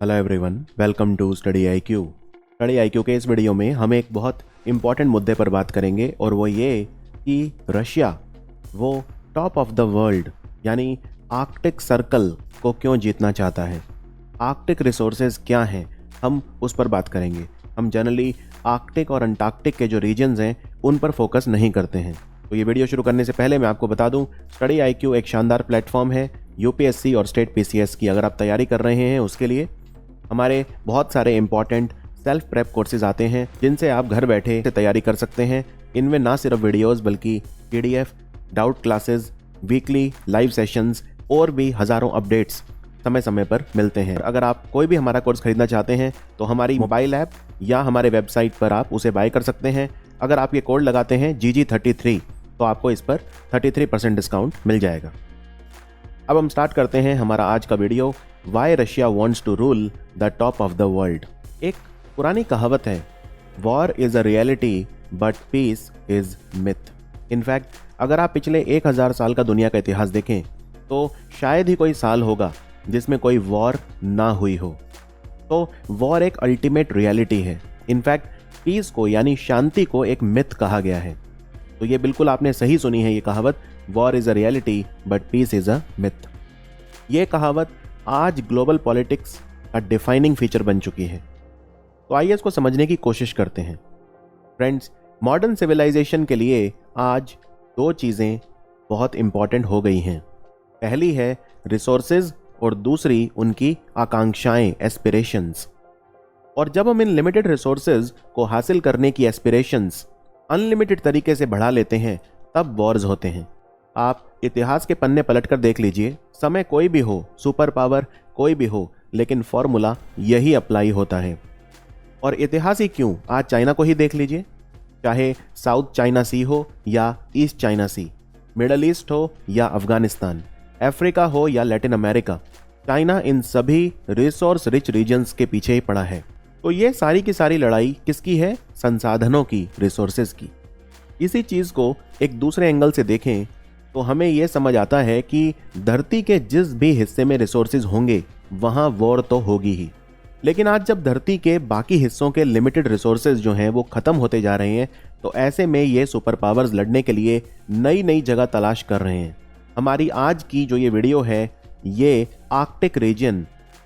Hello everyone, welcome to Study IQ. Study IQ के इस video में हम एक बहुत इम्पॉर्टेंट मुद्दे पर बात करेंगे और वो ये कि रशिया वो टॉप ऑफ द वर्ल्ड यानी आर्कटिक सर्कल को क्यों जीतना चाहता है। आर्कटिक रिसोर्सेज क्या हैं, हम उस पर बात करेंगे। हम जनरली आर्कटिक और अंटार्कटिक के जो रीजन्स हैं उन पर फोकस नहीं करते हैं। तो ये वीडियो शुरू करने से पहले मैं आपको बता दूं, स्टडी आईक्यू एक शानदार प्लेटफॉर्म है यूपीएससी और स्टेट पीसीएस की। अगर आप तैयारी कर रहे हैं उसके लिए हमारे बहुत सारे इंपॉर्टेंट सेल्फ प्रेप कोर्सेज आते हैं जिनसे आप घर बैठे तैयारी कर सकते हैं। इनमें ना सिर्फ वीडियोस बल्कि PDF, doubt classes, weekly live sessions और भी हज़ारों अपडेट्स समय समय पर मिलते हैं। अगर आप कोई भी हमारा कोर्स खरीदना चाहते हैं तो हमारी मोबाइल ऐप या हमारे वेबसाइट पर आप उसे बाय कर सकते हैं। अगर आप ये कोड लगाते हैं GG33 तो आपको इस पर 33% डिस्काउंट मिल जाएगा। अब हम स्टार्ट करते हैं हमारा आज का video, why Russia wants to rule the top of the world. एक पुरानी कहावत है, war is a reality but peace is myth. In fact अगर आप पिछले 1000 साल का दुनिया का इतिहास देखें तो शायद ही कोई साल होगा जिसमें कोई वॉर ना हुई हो। तो वॉर एक अल्टीमेट रियलिटी है। इनफैक्ट पीस को यानी शांति को एक मिथ कहा गया है। तो ये बिल्कुल आपने सही सुनी है ये कहावत, war is a reality but peace is a myth. ये कहावत आज ग्लोबल पॉलिटिक्स का डिफाइनिंग फीचर बन चुकी है। तो आइए इसको समझने की कोशिश करते हैं। फ्रेंड्स, मॉडर्न सिविलाइजेशन के लिए आज दो चीज़ें बहुत इंपॉर्टेंट हो गई हैं। पहली है रिसोर्सेज और दूसरी उनकी आकांक्षाएं, एस्पिरेशंस। और जब हम इन लिमिटेड रिसोर्सेज को हासिल करने की एस्पिरेशंस अनलिमिटेड तरीके से बढ़ा लेते हैं तब वॉर्स होते हैं। आप इतिहास के पन्ने पलटकर देख लीजिए, समय कोई भी हो, सुपर पावर कोई भी हो, लेकिन फॉर्मूला यही अप्लाई होता है। और इतिहास ही क्यों, आज चाइना को ही देख लीजिए, चाहे साउथ चाइना सी हो या ईस्ट चाइना सी, मिडल ईस्ट हो या अफगानिस्तान, अफ्रीका हो या लैटिन अमेरिका, चाइना इन सभी रिसोर्स रिच रीजन्स के पीछे ही पड़ा है। तो ये सारी की सारी लड़ाई किसकी है? संसाधनों की, रिसोर्सेज की। इसी चीज़ को एक दूसरे एंगल से देखें तो हमें यह समझ आता है कि धरती के जिस भी हिस्से में रिसोर्सेज होंगे वहां वॉर तो होगी ही। लेकिन आज जब धरती के बाकी हिस्सों के लिमिटेड रिसोर्सेज जो हैं वो खत्म होते जा रहे हैं तो ऐसे में ये सुपर पावर्स लड़ने के लिए नई नई जगह तलाश कर रहे हैं। हमारी आज की जो ये वीडियो है ये आर्कटिक रीजन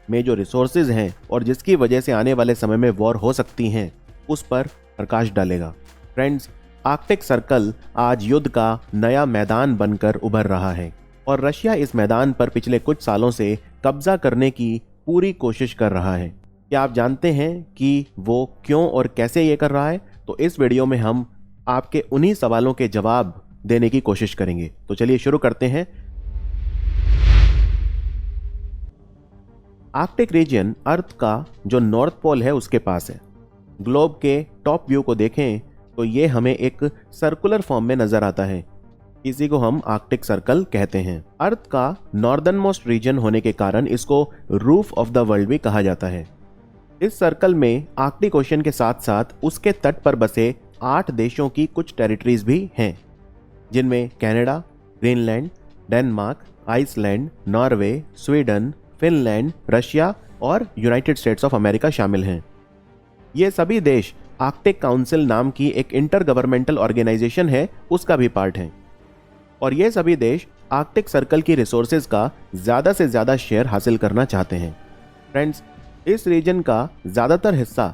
में जो रिसोर्सेज हैं और जिसकी वजह से आने वाले समय में वॉर हो सकती हैं उस पर प्रकाश डालेगा। फ्रेंड्स, आर्कटिक सर्कल आज युद्ध का नया मैदान बनकर उभर रहा है और रशिया इस मैदान पर पिछले कुछ सालों से कब्जा करने की पूरी कोशिश कर रहा है। क्या आप जानते हैं कि वो क्यों और कैसे ये कर रहा है? तो इस वीडियो में हम आपके उन्हीं सवालों के जवाब देने की कोशिश करेंगे। तो चलिए शुरू करते हैं। आर्कटिक रीजन अर्थ का जो नॉर्थ पोल है उसके पास है। ग्लोब के टॉप व्यू को देखें तो ये हमें एक सर्कुलर फॉर्म में नजर आता है। इसी को हम आर्कटिक सर्कल कहते हैं। अर्थ का नॉर्दर्न मोस्ट रीजन होने के कारण इसको रूफ ऑफ द वर्ल्ड भी कहा जाता है। इस सर्कल में आर्कटिक ओशन के साथ साथ उसके तट पर बसे 8 देशों की कुछ टेरिटरीज भी हैं, जिनमें Canada, Greenland, Denmark, Iceland, Norway, Sweden, Finland, Russia और यूनाइटेड स्टेट्स ऑफ अमेरिका शामिल हैं। ये सभी देश आर्कटिक काउंसिल नाम की एक इंटर गवर्नमेंटल ऑर्गेनाइजेशन है उसका भी पार्ट हैं। और ये सभी देश आर्कटिक सर्कल की रिसोर्सेज का ज़्यादा से ज़्यादा शेयर हासिल करना चाहते हैं। फ्रेंड्स, इस रीजन का ज़्यादातर हिस्सा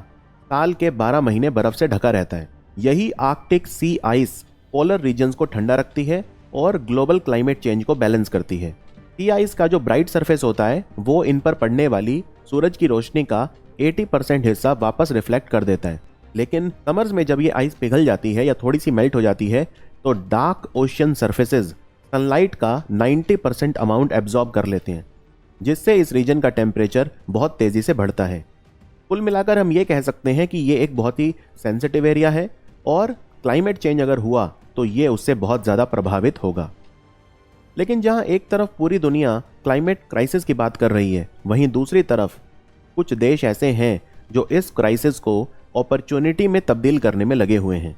साल के 12 महीने बर्फ से ढका रहता है। यही आर्कटिक सी आइस पोलर रीजन्स को ठंडा रखती है और ग्लोबल क्लाइमेट चेंज को बैलेंस करती है। सी आइस का जो ब्राइट सरफेस होता है वो इन पर पड़ने वाली सूरज की रोशनी का 80% हिस्सा वापस रिफ्लेक्ट कर देता है। लेकिन समर्स में जब ये आइस पिघल जाती है या थोड़ी सी मेल्ट हो जाती है तो डार्क ओशियन सरफेसेज सनलाइट का 90% अमाउंट एब्जॉर्ब कर लेते हैं, जिससे इस रीजन का टेम्परेचर बहुत तेज़ी से बढ़ता है। कुल मिलाकर हम ये कह सकते हैं कि ये एक बहुत ही सेंसिटिव एरिया है और क्लाइमेट चेंज अगर हुआ तो ये उससे बहुत ज़्यादा प्रभावित होगा। लेकिन जहाँ एक तरफ पूरी दुनिया क्लाइमेट क्राइसिस की बात कर रही है, वहीं दूसरी तरफ कुछ देश ऐसे हैं जो इस क्राइसिस को अपॉर्चुनिटी में तब्दील करने में लगे हुए हैं।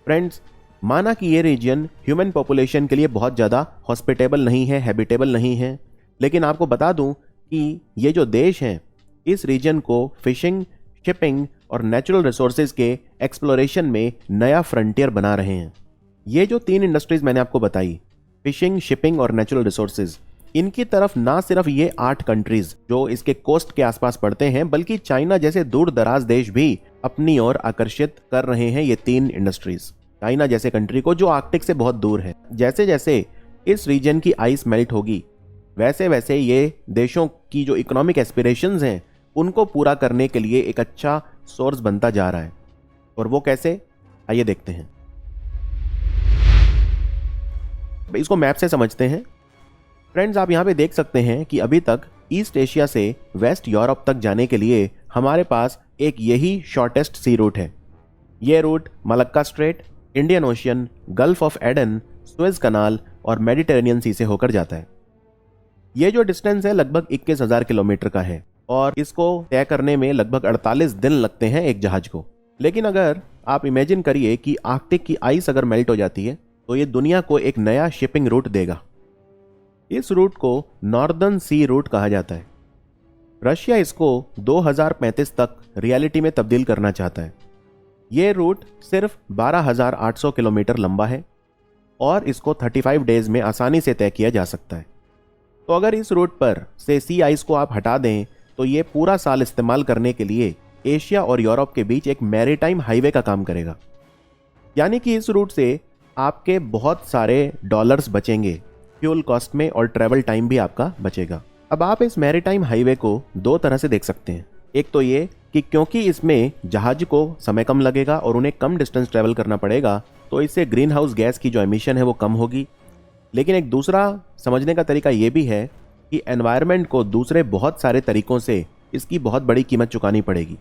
फ्रेंड्स, माना कि ये रीजन ह्यूमन पॉपुलेशन के लिए बहुत ज़्यादा हॉस्पिटेबल नहीं है, हैबिटेबल नहीं है, लेकिन आपको बता दूं कि ये जो देश हैं इस रीजन को फिशिंग, शिपिंग और नेचुरल रिसोर्सेज के एक्सप्लोरेशन में नया फ्रंटियर बना रहे हैं। ये जो 3 इंडस्ट्रीज मैंने आपको बताई, फिशिंग, शिपिंग और नेचुरल रिसोर्सेज, इनकी तरफ ना सिर्फ ये 8 कंट्रीज जो इसके कोस्ट के आसपास पड़ते हैं, बल्कि चाइना जैसे दूर दराज देश भी अपनी ओर आकर्षित कर रहे हैं ये 3 इंडस्ट्रीज। चाइना जैसे कंट्री को जो आर्कटिक से बहुत दूर है। जैसे जैसे इस रीजन की आइस मेल्ट होगी, वैसे वैसे ये देशों की जो इकोनॉमिक एस्पिरेशंस हैं उनको पूरा करने के लिए एक अच्छा सोर्स बनता जा रहा है। और वो कैसे, आइए देखते हैं। इसको मैप से समझते हैं। फ्रेंड्स, आप यहाँ पे देख सकते हैं कि अभी तक ईस्ट एशिया से वेस्ट यूरोप तक जाने के लिए हमारे पास एक यही शॉर्टेस्ट सी रूट है। ये route Malacca Strait, Indian Ocean, Gulf of Aden, Suez Canal और मेडिटेरेनियन सी से होकर जाता है। ये जो डिस्टेंस है लगभग 21,000 किलोमीटर का है और इसको तय करने में लगभग 48 दिन लगते हैं एक जहाज को। लेकिन अगर आप इमेजिन करिए कि आर्कटिक की आइस अगर मेल्ट हो जाती है तो ये दुनिया को एक नया शिपिंग रूट देगा। इस रूट को नॉर्दर्न सी रूट कहा जाता है। रशिया इसको 2035 तक रियलिटी में तब्दील करना चाहता है। ये रूट सिर्फ 12,800 किलोमीटर लंबा है और इसको 35 डेज में आसानी से तय किया जा सकता है। तो अगर इस रूट पर से सी आइस को आप हटा दें तो ये पूरा साल इस्तेमाल करने के लिए एशिया और यूरोप के बीच एक मैरीटाइम हाईवे का काम करेगा। यानी कि इस रूट से आपके बहुत सारे डॉलर्स बचेंगे फ्यूल कॉस्ट में और ट्रैवल टाइम भी आपका बचेगा। अब आप इस मैरीटाइम हाईवे को 2 तरह से देख सकते हैं। एक तो ये कि क्योंकि इसमें जहाज को समय कम लगेगा और उन्हें कम डिस्टेंस ट्रैवल करना पड़ेगा, तो इससे ग्रीन हाउस गैस की जो एमिशन है वो कम होगी। लेकिन एक दूसरा समझने का तरीका ये भी है कि एनवायरनमेंट को दूसरे बहुत सारे तरीकों से इसकी बहुत बड़ी कीमत चुकानी पड़ेगी।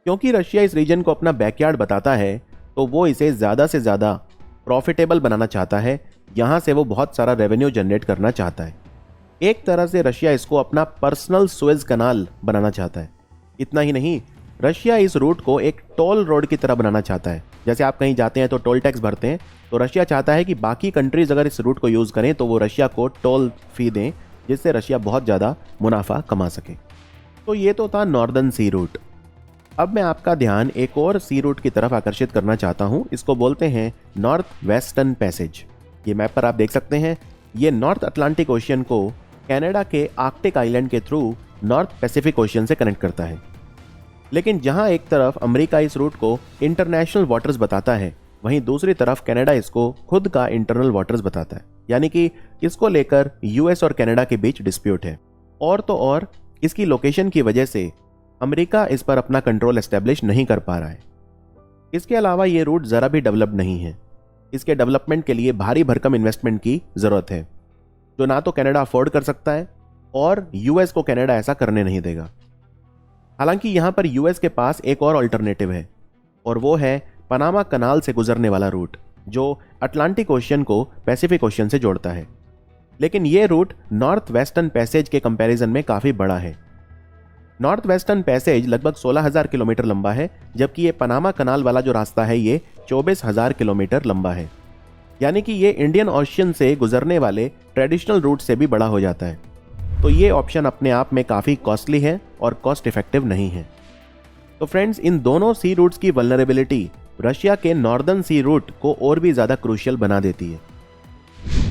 क्योंकि रशिया इस रीजन को अपना बैकयार्ड बताता है तो वो इसे ज़्यादा से ज़्यादा प्रॉफिटेबल बनाना चाहता है। यहाँ से वो बहुत सारा रेवेन्यू जनरेट करना चाहता है। एक तरह से रशिया इसको अपना पर्सनल सुएज कनाल बनाना चाहता है। इतना ही नहीं, रशिया इस रूट को एक टोल रोड की तरह बनाना चाहता है। जैसे आप कहीं जाते हैं तो टोल टैक्स भरते हैं, तो रशिया चाहता है कि बाकी कंट्रीज अगर इस रूट को यूज़ करें तो वो रशिया को टोल फी दें, जिससे रशिया बहुत ज़्यादा मुनाफा कमा सके। तो ये तो था नॉर्दर्न सी रूट। अब मैं आपका ध्यान एक और सी रूट की तरफ आकर्षित करना चाहता हूँ। इसको बोलते हैं नॉर्थ वेस्टर्न पैसेज। ये मैप पर आप देख सकते हैं, ये नॉर्थ अटलांटिक ओशियन को कनाडा के आर्कटिक आइलैंड के थ्रू नॉर्थ पैसिफिक ओशियन से कनेक्ट करता है। लेकिन जहां एक तरफ अमेरिका इस रूट को इंटरनेशनल वाटर्स बताता है, वहीं दूसरी तरफ कनाडा इसको खुद का इंटरनल वाटर्स बताता है। यानी कि इसको लेकर यूएस और कनाडा के बीच डिस्प्यूट है। और तो और इसकी लोकेशन की वजह से अमेरिका इस पर अपना कंट्रोल एस्टेब्लिश नहीं कर पा रहा है। इसके अलावा ये रूट ज़रा भी डेवलप्ड नहीं है। इसके डेवलपमेंट के लिए भारी भरकम इन्वेस्टमेंट की ज़रूरत है, जो ना तो कनाडा अफोर्ड कर सकता है और यूएस को कनाडा ऐसा करने नहीं देगा। हालांकि यहाँ पर यूएस के पास एक और अल्टरनेटिव है और वो है पनामा कनाल से गुजरने वाला रूट, जो अटलांटिक ओशियन को पैसिफिक ओशियन से जोड़ता है। लेकिन ये रूट नॉर्थ वेस्टर्न पैसेज के कंपैरिजन में काफ़ी बड़ा है। नॉर्थ वेस्टर्न पैसेज लगभग 16,000 किलोमीटर लंबा है, जबकि ये पनामा कनाल वाला जो रास्ता है ये 24,000 किलोमीटर लंबा है। यानी कि ये इंडियन ओशियन से गुजरने वाले ट्रेडिशनल रूट से भी बड़ा हो जाता है। तो ये ऑप्शन अपने आप में काफ़ी कॉस्टली है और कॉस्ट इफेक्टिव नहीं है। तो फ्रेंड्स, इन दोनों सी रूट्स की वल्नरेबिलिटी रशिया के नॉर्दर्न सी रूट को और भी ज़्यादा क्रूशियल बना देती है।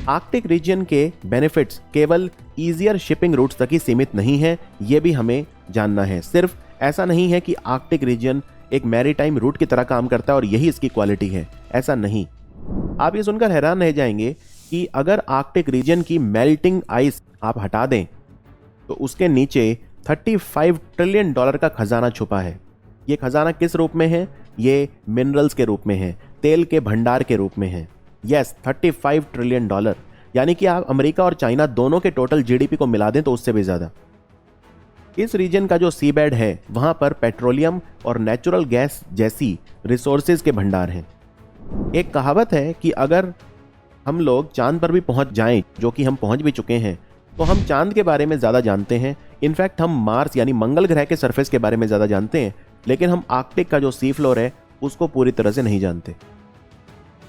आर्कटिक रीजन के बेनिफिट्स केवल ईजियर शिपिंग रूट्स तक ही सीमित नहीं है, ये भी हमें जानना है। सिर्फ ऐसा नहीं है कि आर्कटिक रीजन एक मैरीटाइम रूट की तरह काम करता है और यही इसकी क्वालिटी है, ऐसा नहीं। आप ये सुनकर हैरान रह जाएंगे कि अगर आर्कटिक रीजन की मेल्टिंग आइस आप हटा दें तो उसके नीचे $35 ट्रिलियन का खजाना छुपा है। ये खजाना किस रूप में है? ये मिनरल्स के रूप में है, तेल के भंडार के रूप में है। यस, $35 ट्रिलियन, यानी कि आप अमेरिका और चाइना दोनों के टोटल जीडीपी को मिला दें तो उससे भी ज़्यादा। इस रीजन का जो सी बेड है वहाँ पर पेट्रोलियम और नेचुरल गैस जैसी रिसोर्सेज के भंडार हैं। एक कहावत है कि अगर हम लोग चांद पर भी पहुँच जाएं, जो कि हम पहुँच भी चुके हैं, तो हम चांद के बारे में ज़्यादा जानते हैं। इनफैक्ट हम मार्स यानी मंगल ग्रह के सरफेस के बारे में ज़्यादा जानते हैं, लेकिन हम आर्कटिक का जो सी फ्लोर है उसको पूरी तरह से नहीं जानते।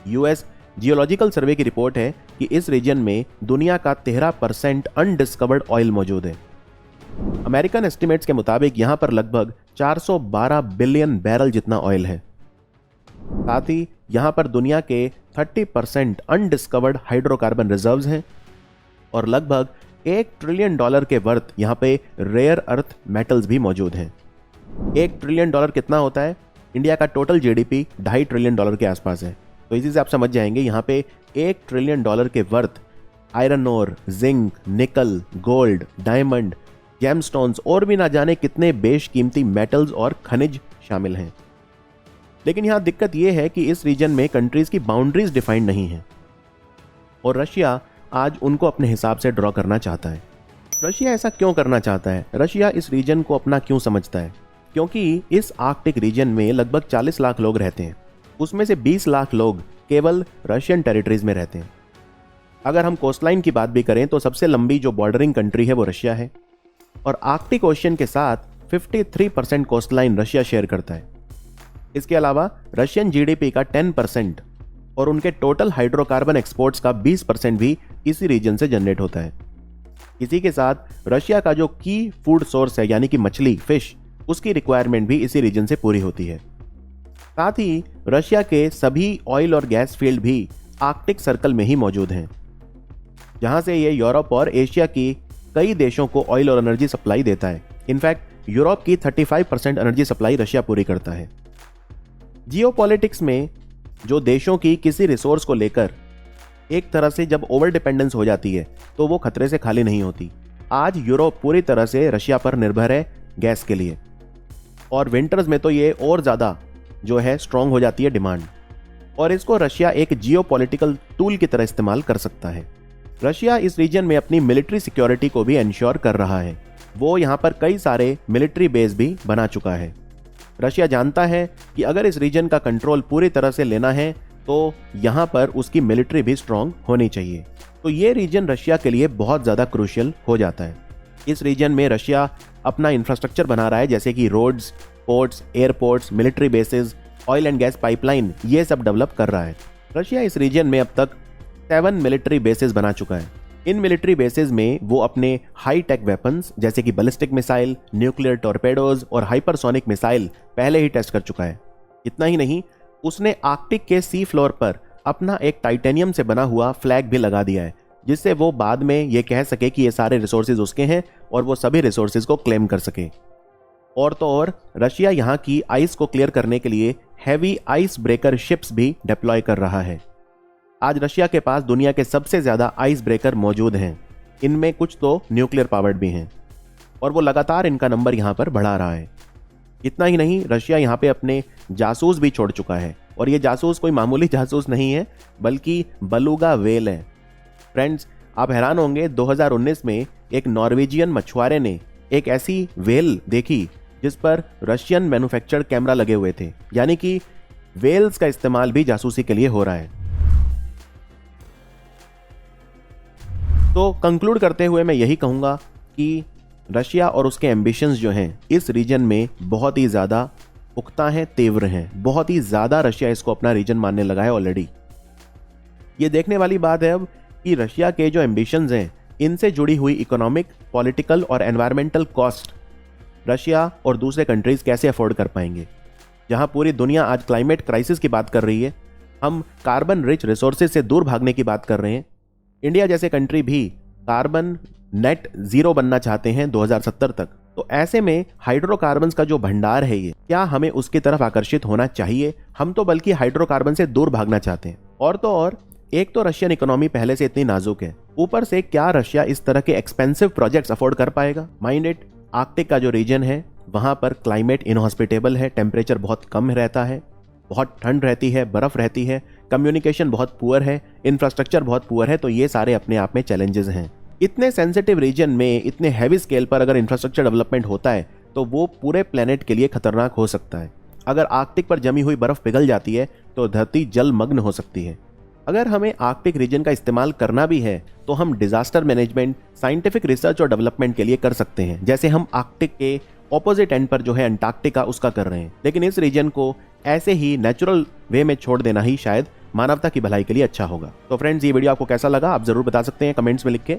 यूएस जियोलॉजिकल सर्वे की रिपोर्ट है कि इस रीजन में दुनिया का 13% अनडिस्कवर्ड ऑयल मौजूद है। अमेरिकन एस्टिमेट्स के मुताबिक यहाँ पर लगभग 412 बिलियन बैरल जितना ऑयल है। साथ ही यहाँ पर दुनिया के 30% अनडिस्कवर्ड हाइड्रोकार्बन रिजर्व्स हैं और लगभग $1 ट्रिलियन के वर्थ यहाँ पे रेयर अर्थ मेटल्स भी मौजूद हैं। $1 ट्रिलियन कितना होता है? इंडिया का टोटल जीडीपी $2.5 ट्रिलियन के आसपास है। तो इसी से आप समझ जाएंगे यहाँ पे $1 ट्रिलियन के वर्थ आयरन ओर, जिंक, निकल, गोल्ड, डायमंड, जेमस्टोन्स और भी ना जाने कितने बेशकीमती मेटल्स और खनिज शामिल हैं। लेकिन यहाँ दिक्कत यह है कि इस रीजन में कंट्रीज की बाउंड्रीज डिफाइंड नहीं है और रशिया आज उनको अपने हिसाब से ड्रॉ करना चाहता है। रशिया ऐसा क्यों करना चाहता है? रशिया इस रीजन को अपना क्यों समझता है? क्योंकि इस आर्कटिक रीजन में लगभग 40 लाख लोग रहते हैं, उसमें से 20 लाख लोग केवल रशियन टेरिटरीज में रहते हैं। अगर हम कोस्टलाइन की बात भी करें तो सबसे लंबी जो बॉर्डरिंग कंट्री है वो रशिया है और आर्कटिक ओशियन के साथ 53% कोस्टलाइन रशिया शेयर करता है। इसके अलावा रशियन जीडीपी का 10% और उनके टोटल हाइड्रोकार्बन एक्सपोर्ट्स का 20% भी इसी रीजन से जनरेट होता है। इसी के साथ रशिया का जो की फूड सोर्स है यानी कि मछली, फिश, उसकी रिक्वायरमेंट भी इसी रीजन से पूरी होती है। साथ ही रशिया के सभी ऑयल और गैस फील्ड भी आर्कटिक सर्कल में ही मौजूद हैं, जहां से ये यूरोप और एशिया की कई देशों को ऑयल और एनर्जी सप्लाई देता है। इनफैक्ट यूरोप की 35% एनर्जी सप्लाई रशिया पूरी करता है। जियोपॉलिटिक्स में जो देशों की किसी रिसोर्स को लेकर एक तरह से जब ओवर डिपेंडेंस हो जाती है तो वो खतरे से खाली नहीं होती। आज यूरोप पूरी तरह से रशिया पर निर्भर है गैस के लिए और विंटर्स में तो ये और ज़्यादा जो है स्ट्रांग हो जाती है डिमांड और इसको रशिया एक जियोपॉलिटिकल टूल की तरह इस्तेमाल कर सकता है। रशिया इस रीजन में अपनी मिलिट्री सिक्योरिटी को भी इंश्योर कर रहा है। वो यहाँ पर कई सारे मिलिट्री बेस भी बना चुका है। रशिया जानता है कि अगर इस रीजन का कंट्रोल पूरी तरह से लेना है तो यहाँ पर उसकी मिलिट्री भी स्ट्रांग होनी चाहिए। तो ये रीजन रशिया के लिए बहुत ज़्यादा क्रूशियल हो जाता है। इस रीजन में रशिया अपना इंफ्रास्ट्रक्चर बना रहा है, जैसे कि roads, ports, airports, military bases, oil and gas pipeline, ये सब डेवलप कर रहा है। रशिया इस रीजन में अब तक 7 मिलिट्री बेसिस बना चुका है। इन मिलिट्री बेसिस में वो अपने हाई टेक वेपन्स जैसे कि बैलिस्टिक मिसाइल, न्यूक्लियर टॉर्पेडोज और हाइपरसोनिक मिसाइल पहले ही टेस्ट कर चुका है। इतना ही नहीं, उसने आर्कटिक के सी फ्लोर पर अपना एक टाइटेनियम से बना हुआ फ्लैग भी लगा दिया है, जिससे वो बाद में ये कह सके कि ये सारे रिसोर्सेज उसके हैं और वो सभी रिसोर्सेज को क्लेम कर सके। और तो और रशिया यहाँ की आइस को क्लियर करने के लिए हैवी आइस ब्रेकर शिप्स भी डिप्लॉय कर रहा है। आज रशिया के पास दुनिया के सबसे ज़्यादा आइस ब्रेकर मौजूद हैं। इनमें कुछ तो न्यूक्लियर पावर्ड भी हैं और वो लगातार इनका नंबर यहाँ पर बढ़ा रहा है। इतना ही नहीं, रशिया यहाँ पे अपने जासूस भी छोड़ चुका है और ये जासूस कोई मामूली जासूस नहीं है बल्कि बलूगा वेल है। फ्रेंड्स, आप हैरान होंगे, 2019 में एक नॉर्वेजियन मछुआरे ने एक ऐसी वेल देखी जिस पर रशियन मैन्युफैक्चर्ड कैमरा लगे हुए थे, यानी कि वेल्स का इस्तेमाल भी जासूसी के लिए हो रहा है। तो कंक्लूड करते हुए मैं यही कहूंगा कि रशिया और उसके एम्बिशंस जो हैं इस रीजन में बहुत ही ज़्यादा पुख्ता हैं, तीव्र हैं। बहुत ही ज़्यादा रशिया इसको अपना रीजन मानने लगा है ऑलरेडी। ये देखने वाली बात है अब कि रशिया के जो एम्बिशंस हैं इनसे जुड़ी हुई इकोनॉमिक, पॉलिटिकल और एनवायरमेंटल कॉस्ट रशिया और दूसरे कंट्रीज कैसे अफोर्ड कर पाएंगे। जहां पूरी दुनिया आज क्लाइमेट क्राइसिस की बात कर रही है, हम कार्बन रिच रिसोर्सेज से दूर भागने की बात कर रहे हैं। इंडिया जैसे कंट्री भी कार्बन नेट जीरो बनना चाहते हैं 2070 तक। तो ऐसे में हाइड्रोकार्बन्स का जो भंडार है ये, क्या हमें उसकी तरफ आकर्षित होना चाहिए? हम तो बल्कि हाइड्रोकार्बन से दूर भागना चाहते हैं। और तो और एक तो रशियन इकोनॉमी पहले से इतनी नाजुक है, ऊपर से क्या रशिया इस तरह के एक्सपेंसिव प्रोजेक्ट्स अफोर्ड कर पाएगा? माइंड इट, आर्कटिक का जो रीजन है वहां पर क्लाइमेट इनहॉस्पिटेबल है, टेम्परेचर बहुत कम रहता है, बहुत ठंड रहती है, बर्फ रहती है, कम्युनिकेशन बहुत पुअर है, इंफ्रास्ट्रक्चर बहुत पुअर है। तो ये सारे अपने आप में चैलेंजेस हैं। इतने सेंसिटिव रीजन में इतने हैवी स्केल पर अगर इंफ्रास्ट्रक्चर डेवलपमेंट होता है तो वो पूरे प्लेनेट के लिए खतरनाक हो सकता है। अगर आर्कटिक पर जमी हुई बर्फ पिघल जाती है तो धरती जलमग्न हो सकती है। अगर हमें आर्कटिक रीजन का इस्तेमाल करना भी है तो हम डिजास्टर मैनेजमेंट, साइंटिफिक रिसर्च और डेवलपमेंट के लिए कर सकते हैं, जैसे हम आर्कटिक के ऑपोजिट एंड पर जो है अंटार्कटिका उसका कर रहे हैं। लेकिन इस रीजन को ऐसे ही नेचुरल वे में छोड़ देना ही शायद मानवता की भलाई के लिए अच्छा होगा। तो फ्रेंड्स, ये वीडियो आपको कैसा लगा आप जरूर बता सकते हैं कमेंट्स में लिख के।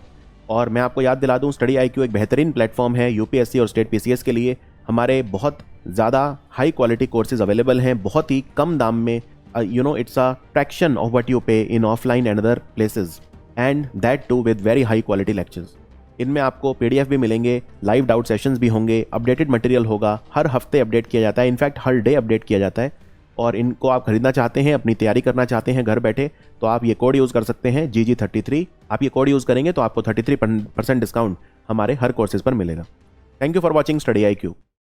और मैं आपको याद दिला दूं, स्टडी IQ एक बेहतरीन प्लेटफॉर्म है यूपीएससी और स्टेट पीसीएस के लिए। हमारे बहुत ज़्यादा हाई क्वालिटी कोर्सेज अवेलेबल हैं बहुत ही कम दाम में। It's a fraction of what you pay in offline and other places, and that too with very high quality lectures. इनमें आपको PDF भी मिलेंगे, लाइव डाउट सेशंस भी होंगे, अपडेटेड मटेरियल होगा, हर हफ्ते अपडेट किया जाता है, इनफैक्ट हर डे अपडेट किया जाता है। और इनको आप खरीदना चाहते हैं, अपनी तैयारी करना चाहते हैं घर बैठे, तो आप ये कोड यूज़ कर सकते हैं GG33। आप ये कोड यूज़ करेंगे तो आपको 33% डिस्काउंट हमारे हर कोर्सेज पर मिलेगा। Thank you for watching study IQ।